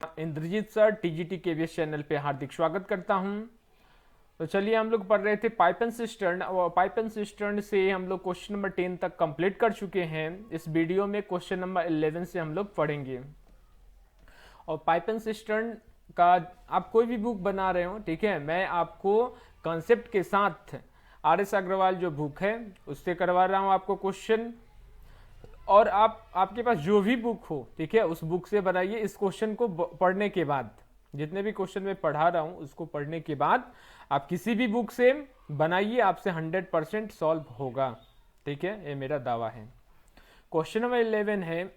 Indrajit sir TGT KVS channel पे हार्दिक स्वागत करता हूं। तो चलिए, हम लोग पढ़ रहे थे पाइप एंड सिस्टर्न, और पाइप एंड सिस्टर्न से हम लोग क्वेश्चन नंबर 10 तक कंप्लीट कर चुके हैं। इस वीडियो में क्वेश्चन नंबर 11 से हम लोग पढ़ेंगे। और पाइप एंड सिस्टर्न का आप कोई भी बुक बना रहे हो, ठीक है, मैं आपको कॉन्सेप्ट के साथ आर एस अग्रवाल जो बुक है उससे करवा रहा हूं आपको क्वेश्चन। और आपके पास जो भी बुक हो, ठीक है, उस बुक से बनाइए। इस क्वेश्चन को पढ़ने के बाद, जितने भी क्वेश्चन मैं पढ़ा रहा हूं उसको पढ़ने के बाद आप किसी भी बुक से बनाइए, आपसे 100% सॉल्व होगा, ठीक है, ये मेरा दावा है। क्वेश्चन नंबर 11 है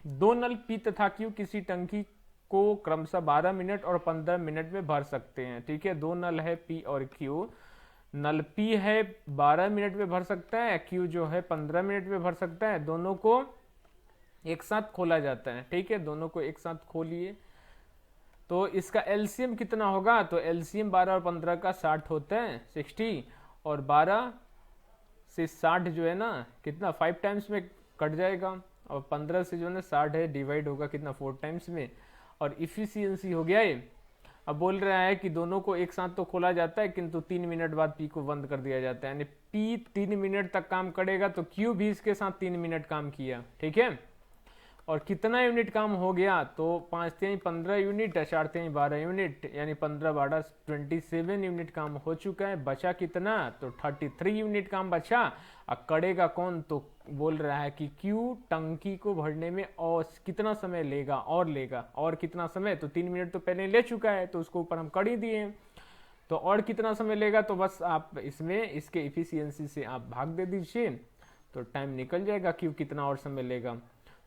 दो नल पी तथा क्यू किसी टंकी को क्रमशः 12 मिनट और 15 मिनट में भर सकते हैं, ठीक है। दो नल है पी और क्यू, नल पी है 12 मिनट में भर सकता है, क्यू जो है 15 मिनट में भर सकता है। दोनों को एक साथ खोला जाता है, ठीक है, दोनों को एक साथ खोलिए। तो इसका एलसीएम कितना होगा? तो एलसीएम 12 और 15 का 60 होता है, 60, और 12 से 60 जो है ना कितना 5 टाइम्स में कट जाएगा, और 15 से जो है ना 60 है डिवाइड होगा कितना 4 टाइम्स में, और इफिशियंसी हो गया ये। अब बोल रहा है कि दोनों को एक साथ तो खोला जाता है किंतु 3 मिनट बाद पी को बंद कर दिया जाता है, यानी पी 3 मिनट तक काम करेगा, तो क्यू भी इसके साथ 3 मिनट काम किया, ठीक है। और कितना यूनिट काम हो गया? तो 5 3 15 यूनिट, 4 3 12 यूनिट, यानी 15 12 27 यूनिट काम हो चुका है। बचा कितना? तो 33 यूनिट काम बचा। अब करेगा कौन? तो बोल रहा है कि क्यू टंकी को भरने में और कितना समय लेगा, और लेगा, और कितना समय? तो 3 मिनट तो पहले ले चुका है, तो उसको ऊपर हम कर ही दिए। तो और कितना समय लेगा? तो बस आप इसमें इसके इफिशियंसी से आप भाग दे दीजिए, तो टाइम निकल जाएगा। क्यू कितना और समय लेगा?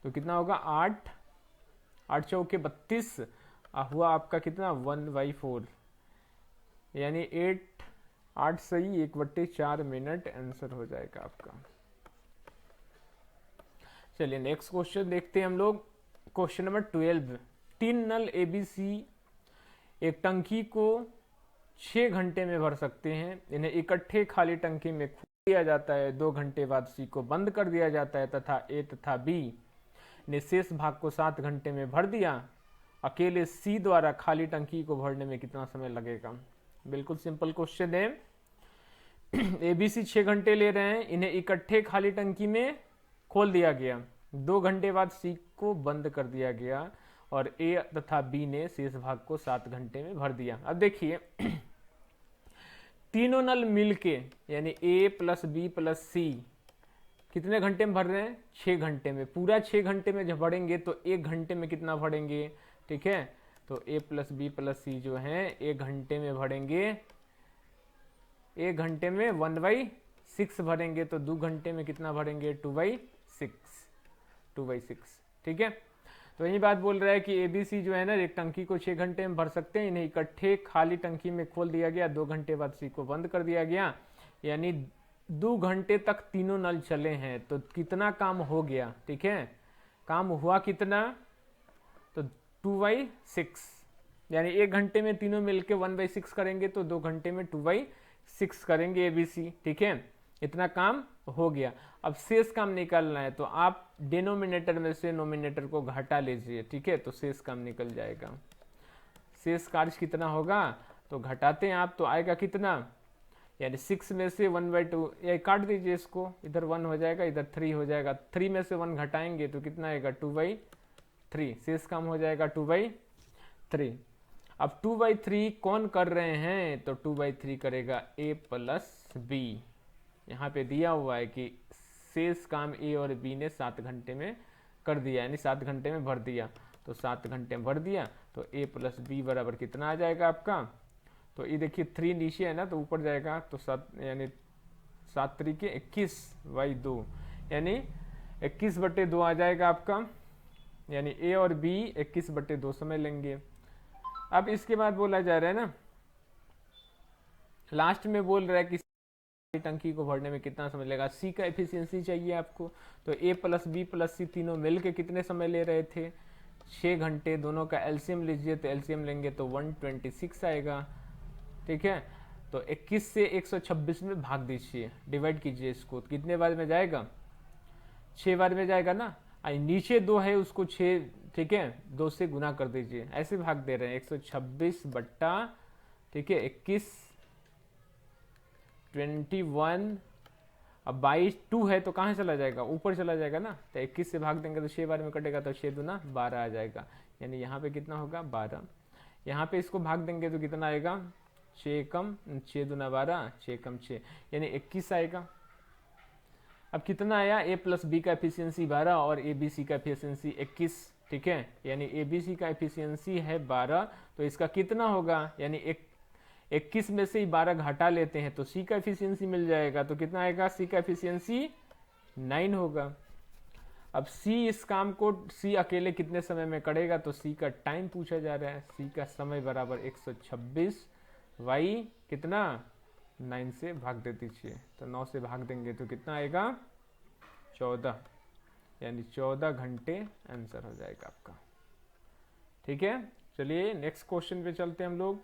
तो कितना होगा? 8 8 चौके 32 हुआ आपका कितना 1/4, यानी 8 सही 1/4 मिनट आंसर हो जाएगा आपका। चलिए नेक्स्ट क्वेश्चन देखते हैं हम लोग। क्वेश्चन नंबर 12, 3 नल एबीसी एक टंकी को 6 घंटे में भर सकते हैं। इन्हें इकट्ठे खाली टंकी में खोल दिया जाता है, 2 घंटे बाद सी को बंद कर दिया जाता है, तथा ए तथा बी ने शेष भाग को 7 घंटे में भर दिया। अकेले सी द्वारा खाली टंकी को भरने में कितना समय लगेगा? बिल्कुल सिंपल क्वेश्चन है। एबीसी 6 घंटे ले रहे हैं, इन्हें इकट्ठे खाली टंकी में खोल दिया गया, 2 घंटे बाद सी को बंद कर दिया गया, और ए तथा बी ने शेष भाग को 7 घंटे में भर दिया। अब देखिए तीनों नल मिलके, यानी ए प्लस बी प्लस सी कितने घंटे में भर रहे हैं? 6 घंटे में। पूरा 6 घंटे में जब भरेंगे तो 1 घंटे में कितना भरेंगे, ठीक है। तो ए प्लस बी प्लस सी जो है 1 घंटे में भरेंगे, 1 घंटे में 1/6 भरेंगे, तो 2 घंटे में कितना भरेंगे? 2/6, ठीक है। तो यही बात बोल रहा है कि एबीसी जो है ना एक टंकी को 6 घंटे में भर सकते हैं, इन्हें इकट्ठे खाली टंकी में खोल दिया गया, 2 घंटे बाद सी को बंद कर दिया गया, यानी 2 घंटे तक तीनों नल चले हैं। तो कितना काम हो गया, ठीक है, काम हुआ कितना? तो 2/6, यानी 1 घंटे में तीनों मिलके 1/6 करेंगे, तो 2 घंटे में 2/6 करेंगे एबीसी, ठीक है। इतना काम हो गया। अब शेष काम निकालना है, तो आप डिनोमिनेटर में से नोमिनेटर को घटा लीजिए, ठीक है, तो शेष काम निकल जाएगा। शेष कार्य कितना होगा? तो घटाते हैं आप, तो आएगा कितना, यानी 6 में से 1/2, ये काट दीजिए इसको, इधर 1 हो जाएगा, इधर 3 हो जाएगा, 3 में से 1 घटाएंगे तो कितना आएगा? 2/3, शेष काम हो जाएगा 2/3। अब 2/3 कौन कर रहे हैं? तो 2/3 करेगा ए प्लस बी। यहाँ पे दिया हुआ है कि शेष काम ए और बी ने 7 घंटे में कर दिया, यानी 7 घंटे में भर दिया, तो 7 घंटे में भर दिया, तो ए प्लस बी बराबर कितना आ जाएगा आपका? तो ये देखिए 3 नीचे है ना, तो ऊपर जाएगा, तो 7 यानी 7 तरीके 21/2, यानी 21/2 आ जाएगा आपका, यानी ए और बी 21/2 समय लेंगे। अब इसके बाद बोला जा रहा है ना, लास्ट में बोल रहा है कि टंकी को भरने में कितना समय लगेगा, सी का एफिशिएंसी चाहिए आपको। तो ए प्लस बी प्लस सी तीनों मिलके कितने समय ले रहे थे? 6 घंटे। दोनों का एलसीएम लीजिए, तो एलसीएम लेंगे तो 126 आएगा, ठीक है। तो 21 से 126 में भाग दीजिए, डिवाइड कीजिए इसको, कितने बार में जाएगा? 6 बार में जाएगा ना। नीचे 2 है उसको 6 ठीक है, 2 से गुना कर दीजिए, ऐसे भाग दे रहे हैं 126 बट्टा, ठीक है 21, 21, अब 22 2 है तो कहाँ चला जाएगा, ऊपर चला जाएगा ना, तो 21 से भाग देंगे तो 6 बार में कटेगा, तो 6 दूना 12 आ जाएगा, यानी यहाँ पे कितना होगा 12। यहाँ पे इसको भाग देंगे तो कितना आएगा, 6 कम 6 दूना 12, 6 कम 6 यानी 21 आएगा। अब कितना आया, ए प्लस बी का एफिशिएंसी 12 और ए बी सी का एफिशिएंसी 21, ठीक है, यानी ए बी सी का एफिशिएंसी है 12, तो इसका कितना होगा, यानी 21 में से ही 12 घटा लेते हैं तो सी का एफिशिएंसी मिल जाएगा, तो कितना आएगा, सी का एफिशिएंसी 9 होगा। अब सी इस काम को सी अकेले कितने समय में करेगा, तो सी का टाइम पूछा जा रहा है, सी का समय बराबर 126, वाई कितना 9 से भाग दे दीजिए, तो 9 से भाग देंगे तो कितना आएगा 14, यानी 14 घंटे आंसर हो जाएगा आपका। ठीक है, चलिए नेक्स्ट क्वेश्चन पे चलते हैं हम लोग।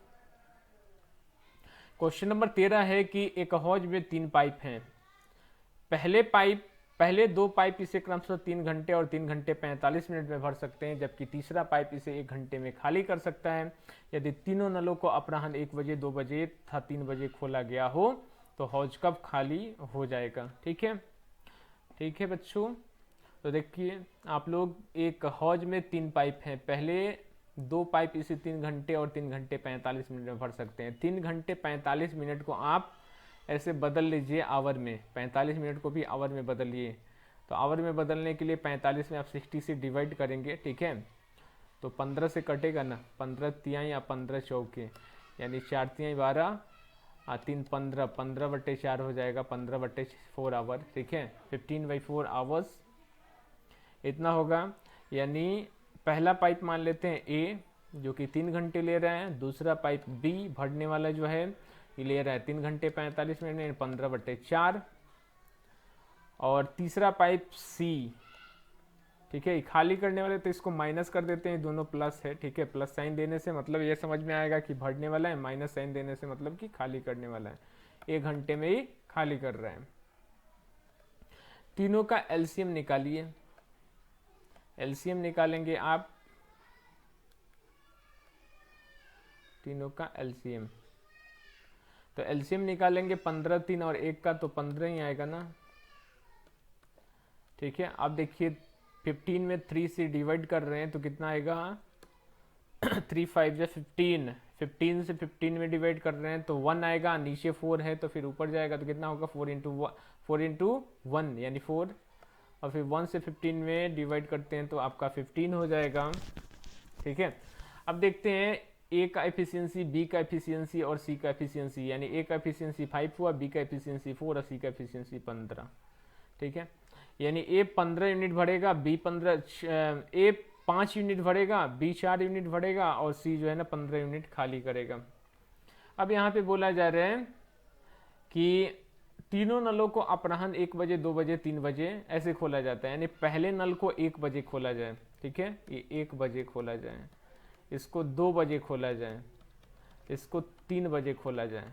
क्वेश्चन नंबर 13 है कि एक हौज में 3 पाइप हैं। पहले 2 पाइप इसे क्रमशः 3 घंटे और 3 घंटे 45 मिनट में भर सकते हैं, जबकि तीसरा पाइप इसे 1 घंटे में खाली कर सकता है। यदि तीनों नलों को अपराह्न 1 बजे, 2 बजे तथा 3 बजे खोला गया हो तो हौज कब खाली हो जाएगा। ठीक है बच्चों, तो देखिए आप लोग, एक हौज में 3 पाइप हैं, पहले 2 पाइप इसे 3 घंटे और 3 घंटे 45 मिनट में भर सकते हैं। 3 घंटे 45 मिनट को आप ऐसे बदल लीजिए आवर में, 45 मिनट को भी आवर में बदलिए। तो आवर में बदलने के लिए 45 में आप 60 से डिवाइड करेंगे, ठीक है, तो 15 से कटेगा ना, 15 तिहाई या 15 चौके, यानी 4 तिहाई 12 और 3 15, 15/4 हो जाएगा, 15/4 आवर। ठीक है, 15/4 आवर्स इतना होगा। यानी पहला पाइप मान लेते हैं ए, जो कि 3 घंटे ले रहे हैं, दूसरा पाइप बी भरने वाला जो है ये ले रहा है 3 घंटे 45 मिनट 15/4, और तीसरा पाइप सी, ठीक है, खाली करने वाले तो इसको माइनस कर देते हैं, दोनों प्लस है। ठीक है, प्लस साइन देने से मतलब ये समझ में आएगा कि भरने वाला है, माइनस साइन देने से मतलब कि खाली करने वाला है, 1 घंटे में ही खाली कर रहे हैं। तीनों का एलसीएम निकालिए। एलसीएम निकालेंगे आप, तीनों का एलसीएम, तो एलसीएम निकालेंगे 15 3 और 1 का, तो 15 ही आएगा ना। ठीक है, अब देखिए 15 में 3 से डिवाइड कर रहे हैं तो कितना आएगा 3 5 या 15, 15 से 15 में डिवाइड कर रहे हैं तो 1 आएगा, नीचे 4 है तो फिर ऊपर जाएगा तो कितना होगा 4 इंटू 1 यानी 4, और फिर 1 से 15 में डिवाइड करते हैं तो आपका 15 हो जाएगा। ठीक है, अब देखते हैं ए का एफिशिएंसी, बी का एफिशिएंसी और सी का एफिशिएंसी, यानी ए का एफिशिएंसी 5 हुआ, बी का एफिशिएंसी 4 और सी का एफिशिएंसी 15। ठीक है, यानी ए 15 यूनिट भरेगा, बी 5 यूनिट भरेगा, बी 4 यूनिट भरेगा और सी जो है ना 15 यूनिट खाली करेगा। अब यहाँ पे बोला जा रहा है कि तीनों नलों को अपराह्न 1 बजे, 2 बजे, 3 बजे ऐसे खोला जाता है, यानी पहले नल को 1 बजे खोला जाए, ठीक है, ये 1 बजे खोला जाए, इसको 2 बजे खोला जाए, इसको 3 बजे खोला जाए।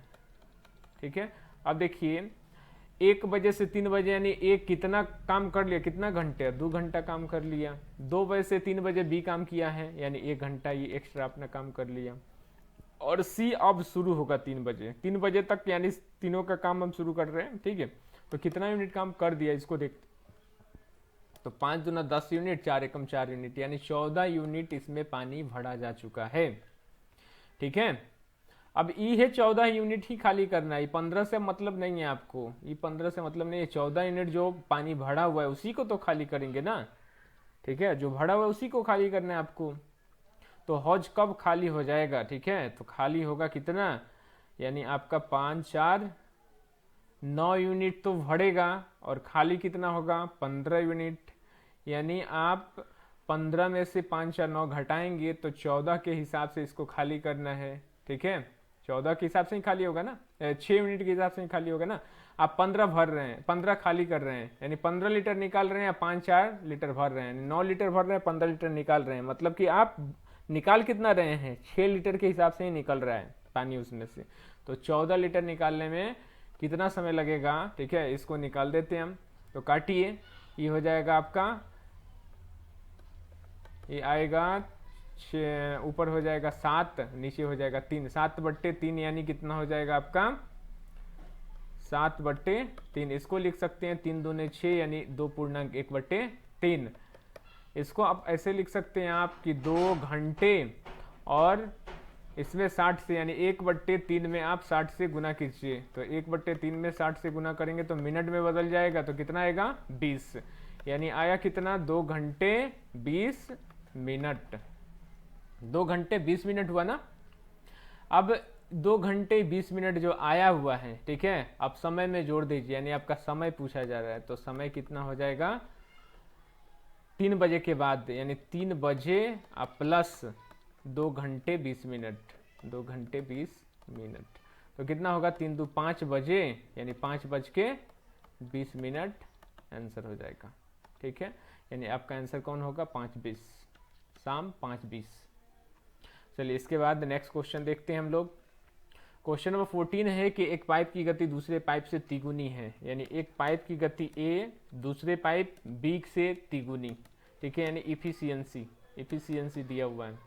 ठीक है, अब देखिए 1 बजे से 3 बजे यानी एक कितना काम कर लिया, कितना घंटे, 2 घंटा काम कर लिया। 2 बजे से 3 बजे बी काम किया है, यानी 1 घंटा ये एक्स्ट्रा अपना काम कर लिया। और सी अब शुरू होगा 3 बजे, 3 बजे तक, यानी तीनों का काम हम शुरू कर रहे हैं। ठीक है, तो कितना यूनिट काम कर दिया इसको देखते, तो 5 दूना 10 यूनिट, 4 एकम 4 यूनिट, यानी 14 यूनिट इसमें पानी भरा जा चुका है। ठीक है, अब ई है 14 यूनिट ही खाली करना है, 15 से मतलब नहीं है आपको, ये 15 से मतलब नहीं है, 14 यूनिट जो पानी भरा हुआ है उसी को तो खाली करेंगे ना। ठीक है, जो भरा हुआ है उसी को खाली करना है आपको। तो हौज कब खाली हो जाएगा, ठीक है, तो खाली होगा कितना, यानी आपका 5 4 9 यूनिट तो भरेगा और खाली कितना होगा 15 यूनिट, यानी आप 15 में से 5 4 9 घटाएंगे तो 14 के हिसाब से इसको खाली करना है। ठीक है, 14 के हिसाब से ही खाली होगा ना, 6 यूनिट के हिसाब से ही खाली होगा ना। आप 15 भर रहे हैं, 15 खाली कर रहे हैं, यानी 15 लीटर निकाल रहे हैं, 5 4 लीटर भर रहे हैं, 9 लीटर भर रहे हैं, 15 लीटर निकाल रहे हैं, मतलब कि आप निकाल कितना रहे हैं, 6 लीटर के हिसाब से ही निकल रहा है पानी उसमें से। तो 14 लीटर निकालने में कितना समय लगेगा, ठीक है, इसको निकाल देते हैं हम, तो काटिए, ये हो जाएगा आपका ये आएगा ऊपर हो जाएगा 7, नीचे हो जाएगा 3, 7/3 यानी कितना हो जाएगा आपका 7/3। इसको लिख सकते हैं 3 दूने 6 यानी 2.1/3। इसको आप ऐसे लिख सकते हैं आप कि 2 घंटे और इसमें 60 से यानी 1/3 में आप 60 से गुना कीजिए, तो 1/3 में 60 से गुना करेंगे तो मिनट में बदल जाएगा, तो कितना आएगा 20, यानी आया कितना 2 घंटे 20 मिनट। 2 घंटे 20 मिनट हुआ ना। अब 2 घंटे 20 मिनट जो आया हुआ है, ठीक है, अब समय में जोड़ दीजिए, यानी आपका समय पूछा जा रहा है, तो समय कितना हो जाएगा 3 बजे के बाद, यानी 3 बजे प्लस 2 घंटे 20 मिनट, 2 घंटे 20 मिनट, तो कितना होगा 3 दू 5 बजे, यानी 5:20 आंसर हो जाएगा। ठीक है, यानी आपका आंसर कौन होगा 5:20, शाम 5:20। चलिए इसके बाद नेक्स्ट क्वेश्चन देखते हैं हम लोग। क्वेश्चन नंबर 14 है कि एक पाइप की गति दूसरे पाइप से तिगुनी है, यानी एक पाइप की गति ए दूसरे पाइप बी से तिगुनी। ठीक है, यानी इफिशियंसी दिया हुआ है।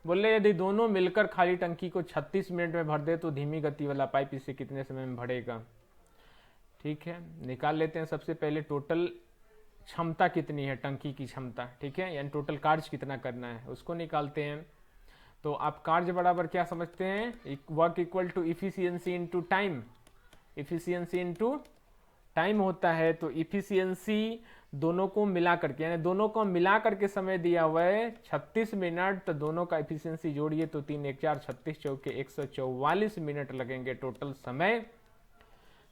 बोल रहे यदि दोनों मिलकर खाली टंकी को 36 मिनट में भर दे तो धीमी गति वाला पाइप इसे कितने समय में भरेगा। ठीक है, निकाल लेते हैं। सबसे पहले टोटल क्षमता कितनी है टंकी की क्षमता, ठीक है, यानी टोटल कार्य कितना करना है उसको निकालते हैं। तो आप कार्य बराबर क्या समझते हैं, work equal to efficiency into time, efficiency into time होता है। तो इफिशियंसी दोनों को मिला करके, यानी दोनों को मिला करके समय दिया हुआ है 36 मिनट, तो दोनों का इफिशियंसी जोड़िए तो 3 1 4 36 चौके 144 मिनट लगेंगे टोटल समय।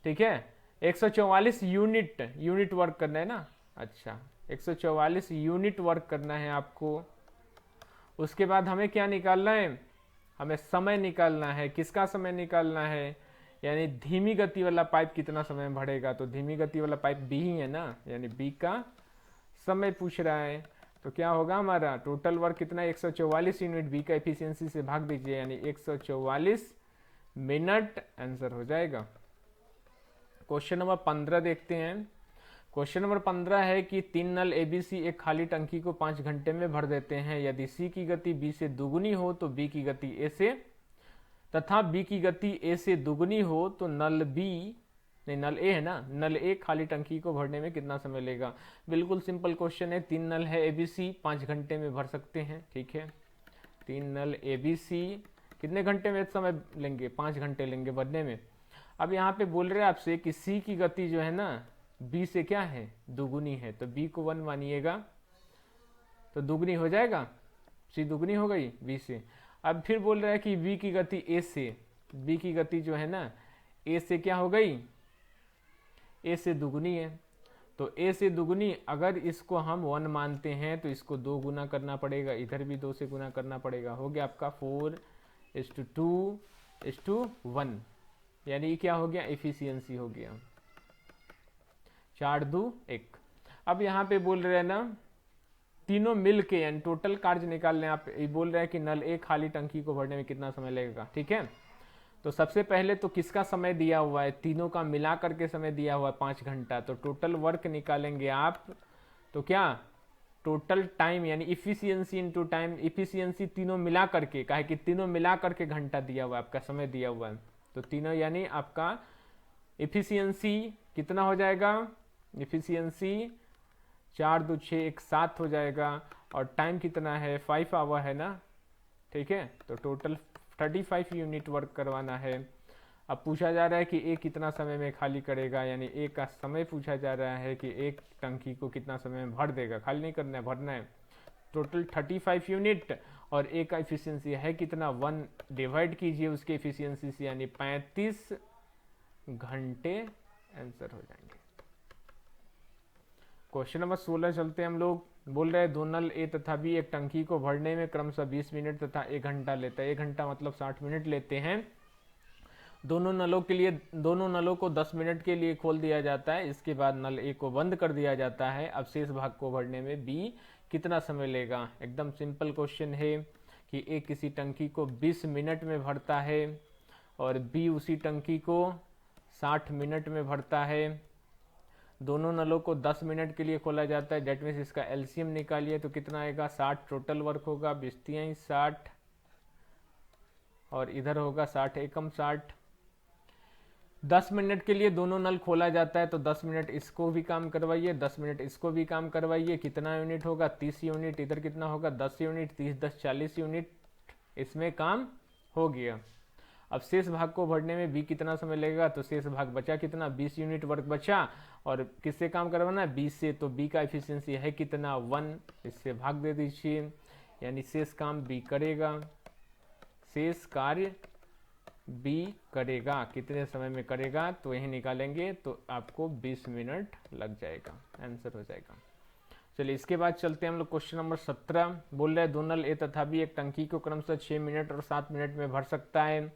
ठीक है, 144 यूनिट वर्क करना है ना। अच्छा, 144 यूनिट वर्क करना है आपको। उसके बाद हमें क्या निकालना है, हमें समय निकालना है। किसका समय निकालना है, यानी धीमी गति वाला पाइप कितना समय में भरेगा। तो धीमी गति वाला पाइप बी ही है ना, यानी बी का समय पूछ रहा है। तो क्या होगा हमारा टोटल वर्क कितना 144 यूनिट, बी का एफिशिएंसी से भाग दीजिए, यानी 144 मिनट आंसर हो जाएगा। क्वेश्चन नंबर 15 देखते हैं। क्वेश्चन नंबर 15 है कि 3 नल एबीसी एक खाली टंकी को 5 घंटे में भर देते हैं। यदि सी की गति बी से दुगुनी हो तो बी की गति ए से, तथा बी की गति ए से दुगुनी हो तो नल ए है ना, नल ए खाली टंकी को भरने में कितना समय लेगा। बिल्कुल सिंपल क्वेश्चन है। 3 नल है एबीसी 5 घंटे में भर सकते हैं। ठीक है, 3 नल एबीसी कितने घंटे में समय लेंगे, 5 घंटे लेंगे भरने में। अब यहाँ पे बोल रहे हैं आपसे कि सी की गति जो है ना बी से क्या है दुगुनी है, तो बी को 1 मानिएगा तो दुगुनी हो जाएगा, सी दुगुनी हो गई बी से। अब फिर बोल रहा है कि बी की गति ए से, बी की गति जो है ना ए से क्या हो गई, ए से दुगुनी है। तो ए से दुगुनी, अगर इसको हम 1 मानते हैं तो इसको 2 गुना करना पड़ेगा, इधर भी 2 से गुना करना पड़ेगा। हो गया आपका 4:2:1, यानी क्या हो गया एफिशिएंसी हो गया 4:2:1। अब यहाँ पे बोल रहे हैं ना तीनों मिल के, यानी टोटल कार्य निकाल लें आप। ये बोल रहे हैं कि नल ए खाली टंकी को भरने में कितना समय लगेगा। ठीक है, तो सबसे पहले तो किसका समय दिया हुआ है, तीनों का मिला करके समय दिया हुआ है 5 घंटा। तो टोटल वर्क निकालेंगे आप, तो क्या टोटल टाइम यानी इफिशियंसी इनटू टाइम, इफिशियंसी तीनों मिला करके, काहे कि तीनों मिला करके घंटा दिया हुआ है, आपका समय दिया हुआ है। तो तीनों यानी आपका इफिशियंसी कितना हो जाएगा, इफिशियंसी 4:2:6 7 हो जाएगा। और टाइम कितना है 5 आवर है ना। ठीक है, तो टोटल 35 यूनिट वर्क करवाना है। अब पूछा जा रहा है कि ए कितना समय में खाली करेगा, यानी ए का समय पूछा जा रहा है कि एक टंकी को कितना समय में भर देगा, खाली नहीं करना है भरना है। टोटल 35 यूनिट और ए का एफिशिएंसी है कितना 1 डिवाइड कीजिए उसके एफिशिएंसी से, यानी 35 घंटे आंसर हो जाएंगे। क्वेश्चन नंबर 16 चलते हैं हम लोग। बोल रहे हैं 2 नल ए तथा बी एक टंकी को भरने में क्रमशः 20 मिनट तथा 1 घंटा लेता है। 1 घंटा मतलब 60 मिनट लेते हैं। दोनों नलों को 10 मिनट के लिए खोल दिया जाता है। इसके बाद नल ए को बंद कर दिया जाता है। अब शेष भाग को भरने में बी कितना समय लेगा। एकदम सिंपल क्वेश्चन है कि ए किसी टंकी को 20 मिनट में भरता है और बी उसी टंकी को 60 मिनट में भरता है। दोनों नलों को 10 मिनट के लिए खोला जाता है, डेट मीन्स इसका एलसीएम निकालिए तो कितना आएगा 60 टोटल वर्क होगा, 20 60 और इधर होगा 60 एकम 60। 10 मिनट के लिए दोनों नल खोला जाता है तो 10 मिनट इसको भी काम करवाइए, 10 मिनट इसको भी काम करवाइए, कितना यूनिट होगा 30 यूनिट, इधर कितना होगा 10 यूनिट, 30 10 40 यूनिट इसमें काम हो गया। अब शेष भाग को भरने में बी कितना समय लगेगा, तो शेष भाग बचा कितना 20 यूनिट वर्क बचा और किससे काम करवाना है 20 से, तो बी का एफिशिएंसी है कितना 1, इससे भाग दे दीजिए, यानी शेष काम बी करेगा, शेष कार्य बी करेगा, कितने समय में करेगा तो यही निकालेंगे तो आपको 20 मिनट लग जाएगा, आंसर हो जाएगा। चलिए इसके बाद चलते हैं हम लोग क्वेश्चन नंबर 17। बोल रहे हैं दो नल ए तथा बी एक टंकी को क्रमशः 6 मिनट और 7 मिनट में भर सकता है।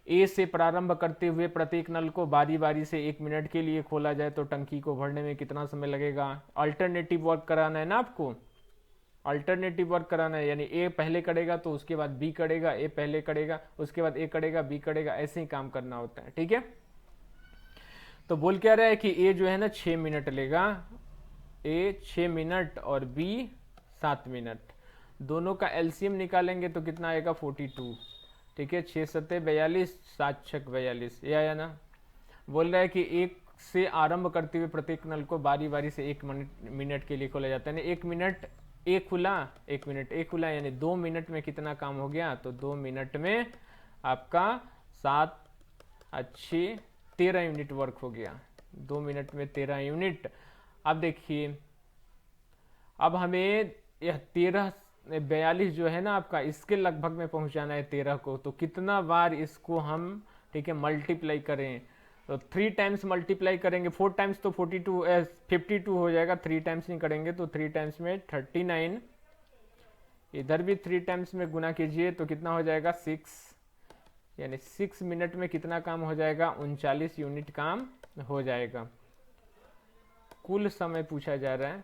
ए से प्रारंभ करते हुए प्रत्येक नल को बारी बारी से 1 मिनट के लिए खोला जाए तो टंकी को भरने में कितना समय लगेगा। अल्टरनेटिव वर्क कराना है ना आपको, अल्टरनेटिव वर्क कराना है, यानी ए पहले करेगा तो उसके बाद बी करेगा, ए पहले करेगा उसके बाद ए करेगा बी करेगा, ऐसे ही काम करना होता है। ठीक है, तो बोल क्या रहा है कि ए जो है ना 6 मिनट लेगा, ए 6 मिनट और बी 7 मिनट, दोनों का एलसीएम निकालेंगे तो कितना आएगा 42। ठीक है, 6 सत्ते 42, 7 छक 42, ये आया ना। बोल रहा है कि एक से आरंभ करते हुए प्रत्येक नल को बारी बारी से 1 मिनट के लिए खोला जाता है, 1 मिनट ए खुला 1 मिनट ए खुला, यानी 2 मिनट में कितना काम हो गया, तो 2 मिनट में आपका 7 अच्छी 13 यूनिट वर्क हो गया, 2 मिनट में 13 यूनिट। अब देखिए, अब हमें यह 42 जो है ना आपका, इसके लगभग में पहुंचाना है 13 को, तो कितना बार इसको हम ठीक है मल्टीप्लाई करें, तो 3 टाइम्स मल्टीप्लाई करेंगे, 4 टाइम्स तो 52 हो जाएगा, 3 टाइम्स नहीं करेंगे तो 3 टाइम्स में 39, इधर भी 3 टाइम्स में गुना कीजिए तो कितना हो जाएगा 6, यानी 6 मिनट में कितना काम हो जाएगा 39 यूनिट काम हो जाएगा। कुल समय पूछा जा रहा है,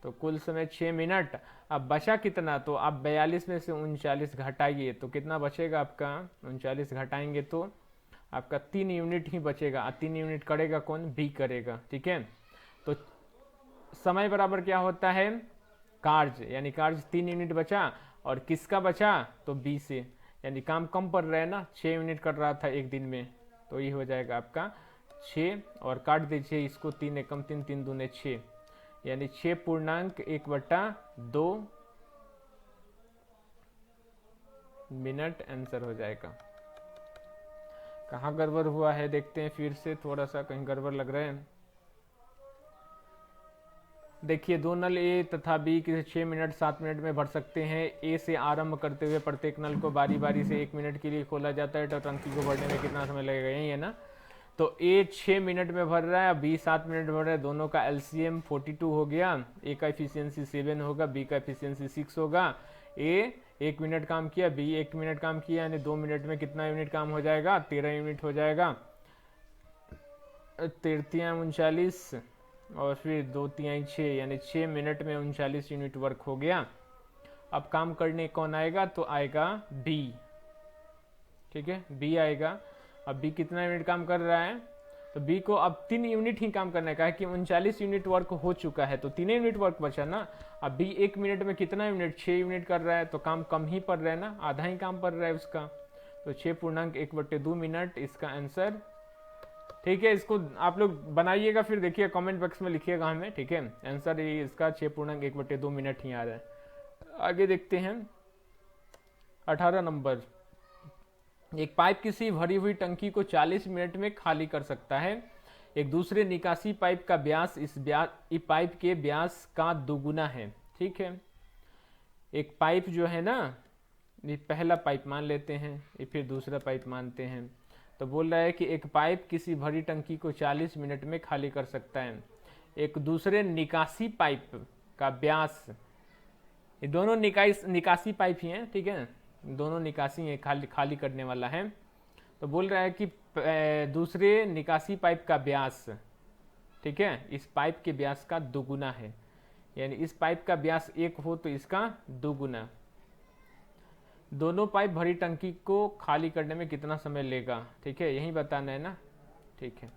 तो कुल समय 6 मिनट। अब बचा कितना, तो आप 42 में से 39 घटाइए तो कितना बचेगा आपका, 39 घटाएंगे तो आपका 3 यूनिट ही बचेगा, 3 यूनिट करेगा कौन, बी करेगा। ठीक है, तो समय बराबर क्या होता है कार्य, यानी कार्य 3 यूनिट बचा और किसका बचा, तो बी से, यानी काम कम पड़ रहा है ना, 6 यूनिट कर रहा था एक दिन में, तो ये हो जाएगा आपका 6 और काट दीजिए इसको, 3 एकम 3 3 दूने 6, यानी 6.1/2 मिनट आंसर हो जाएगा। कहाँ गड़बड़ हुआ है देखते हैं फिर से, थोड़ा सा कहीं गड़बड़ लग रहा है। देखिए, दो नल ए तथा बी किसी 6 मिनट 7 मिनट में भर सकते हैं। ए से आरंभ करते हुए प्रत्येक नल को बारी बारी से 1 मिनट के लिए खोला जाता है, तो टंकी को भरने में कितना समय लगेगा, यही है ना। तो ए 6 मिनट में भर रहा है, बी 7 मिनट में भर रहा है, दोनों का एलसीएम 42 हो गया, ए का एफिशिएंसी 7 होगा, बी का एफिशिएंसी 6 होगा। ए 1 मिनट काम किया, बी 1 मिनट काम किया, यानी 2 मिनट में कितना यूनिट काम हो जाएगा, 13 यूनिट हो जाएगा। 13 39 और फिर 2 3 6, यानी 6 मिनट में 39 यूनिट वर्क हो गया। अब काम करने कौन आएगा, तो आएगा बी। ठीक है, बी आएगा। अब बी कितना यूनिट काम कर रहा है, तो बी को अब 3 यूनिट ही काम करना है, कहा कि 39 यूनिट वर्क हो चुका है, तो 3 यूनिट वर्क बचा ना। अब बी 1 मिनट में कितना यूनिट, 6 यूनिट कर रहा है, तो काम कम ही पड़ रहा है ना, आधा ही काम पड़ रहा है उसका, तो 6.1/2 मिनट इसका आंसर। ठीक है, इसको आप लोग बनाइएगा, फिर देखिए कमेंट बॉक्स में लिखिएगा हमें। ठीक है, आंसर इसका 6.1/2 मिनट ही आ रहा है। आगे देखते हैं 18 नंबर। एक पाइप किसी भरी हुई टंकी को 40 मिनट में खाली कर सकता है। एक दूसरे निकासी पाइप का व्यास इस पाइप के व्यास का दोगुना है। ठीक है, एक पाइप जो है ना, ये पहला पाइप मान लेते हैं, ये फिर दूसरा पाइप मानते हैं। तो बोल रहा है कि एक पाइप किसी भरी टंकी को 40 मिनट में खाली कर सकता है। एक दूसरे निकासी पाइप का व्यास, ये दोनों निकासी पाइप ही हैं। ठीक है, दोनों निकासी है, खाली करने वाला है। तो बोल रहा है कि दूसरे निकासी पाइप का व्यास, ठीक है, इस पाइप के व्यास का दोगुना है, यानी इस पाइप का व्यास 1 हो तो इसका दोगुना। दोनों पाइप भरी टंकी को खाली करने में कितना समय लेगा, ठीक है, यही बताना है ना। ठीक है,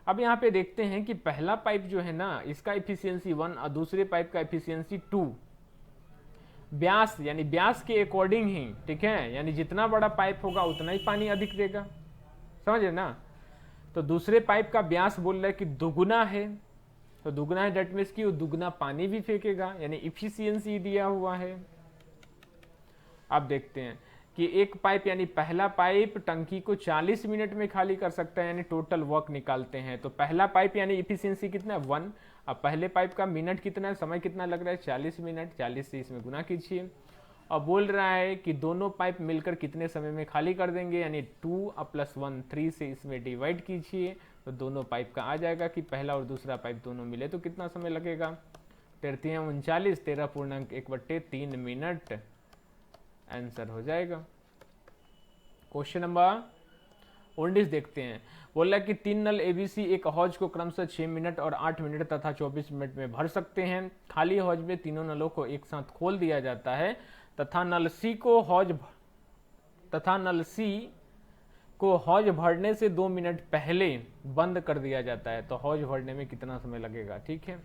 अब यहाँ पे देखते हैं कि पहला पाइप जो है ना, इसका एफिशिएंसी 1 और दूसरे पाइप का एफिशिएंसी 2। व्यास यानी व्यास के अकॉर्डिंग ही, ठीक है, यानी जितना बड़ा पाइप होगा उतना ही पानी अधिक देगा, समझे ना। तो दूसरे पाइप का व्यास बोल रहा है कि दुगुना है, तो दुगुना है डेट मीन्स कि वो दुगुना पानी भी फेंकेगा, यानी इफिशियंसी दिया हुआ है। अब देखते हैं कि एक पाइप यानी पहला पाइप टंकी को 40 मिनट में खाली कर सकता है, यानी टोटल वर्क निकालते हैं। तो पहला पाइप यानी इफिशियंसी कितना है 1। अब पहले पाइप का मिनट कितना है, समय कितना लग रहा है 40 मिनट, 40 से इसमें गुना कीजिए। और बोल रहा है कि दोनों पाइप मिलकर कितने समय में खाली कर देंगे, यानी 2 + 1 3 से इसमें डिवाइड कीजिए। तो दोनों पाइप का आ जाएगा कि पहला और दूसरा पाइप दोनों मिले तो कितना समय लगेगा, 13 39, 13.1/3 मिनट, आंसर हो जाएगा। क्वेश्चन नंबर 19 देखते हैं। बोला कि 3 नल एबीसी एक हौज को क्रमशः 6 मिनट और 8 मिनट तथा 24 मिनट में भर सकते हैं। खाली हौज में तीनों नलों को एक साथ खोल दिया जाता है तथा नल सी को हौज भरने से 2 मिनट पहले बंद कर दिया जाता है। तो हौज भरने में कितना समय लगेगा, ठीक है।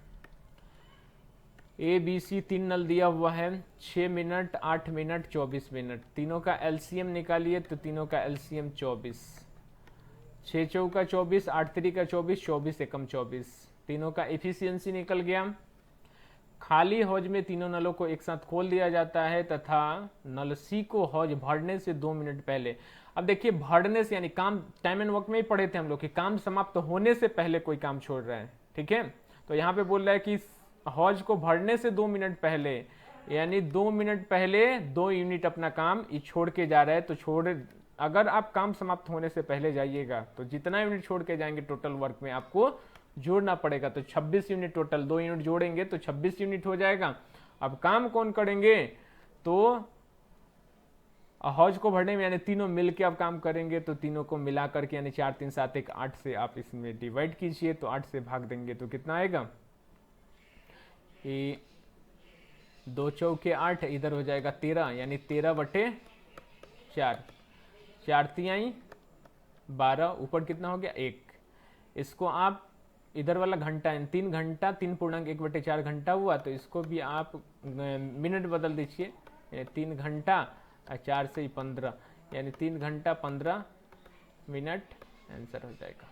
ए बी सी 3 नल दिया हुआ है, 6 मिनट 8 मिनट 24 मिनट। तीनों का एलसीएम निकालिए तो तीनों का एलसीएम 24, 6 चौका 24, 8 तिरिका 24, 24 एकम 24। तीनों का एफिशिएंसी निकल गया। खाली हौज में तीनों नलों को एक साथ खोल दिया जाता है तथा नल सी को हौज भरने से 2 मिनट पहले। अब देखिए भरने से यानी काम, टाइम एंड वर्क में ही पढ़े थे हम लोग कि काम समाप्त होने से पहले कोई काम छोड़ रहा है, ठीक है। तो यहाँ पे बोल रहा है कि हौज को भरने से 2 मिनट पहले, यानी 2 मिनट पहले 2 यूनिट अपना काम छोड़ के जा रहा है। तो अगर आप काम समाप्त होने से पहले जाइएगा तो जितना यूनिट छोड़ के जाएंगे टोटल वर्क में आपको जोड़ना पड़ेगा। तो 26 यूनिट टोटल, 2 यूनिट जोड़ेंगे तो 26 यूनिट हो जाएगा। अब काम कौन करेंगे, तो हौज को भरने में यानी तीनों मिलके अब काम करेंगे। तो तीनों को मिला करके यानी 4 3 7 1 8 से आप इसमें डिवाइड कीजिए। तो 8 से भाग देंगे तो कितना आएगा, 2 चौके 8, इधर हो जाएगा 13, यानी 13/4, 4 तिहाई 12, ऊपर कितना हो गया 1। इसको आप इधर वाला घंटा है, 3 घंटा 3.1/4 घंटा हुआ। तो इसको भी आप मिनट बदल दीजिए, 3 घंटा 4 से 15, यानी 3 घंटा 15 मिनट, आंसर हो जाएगा।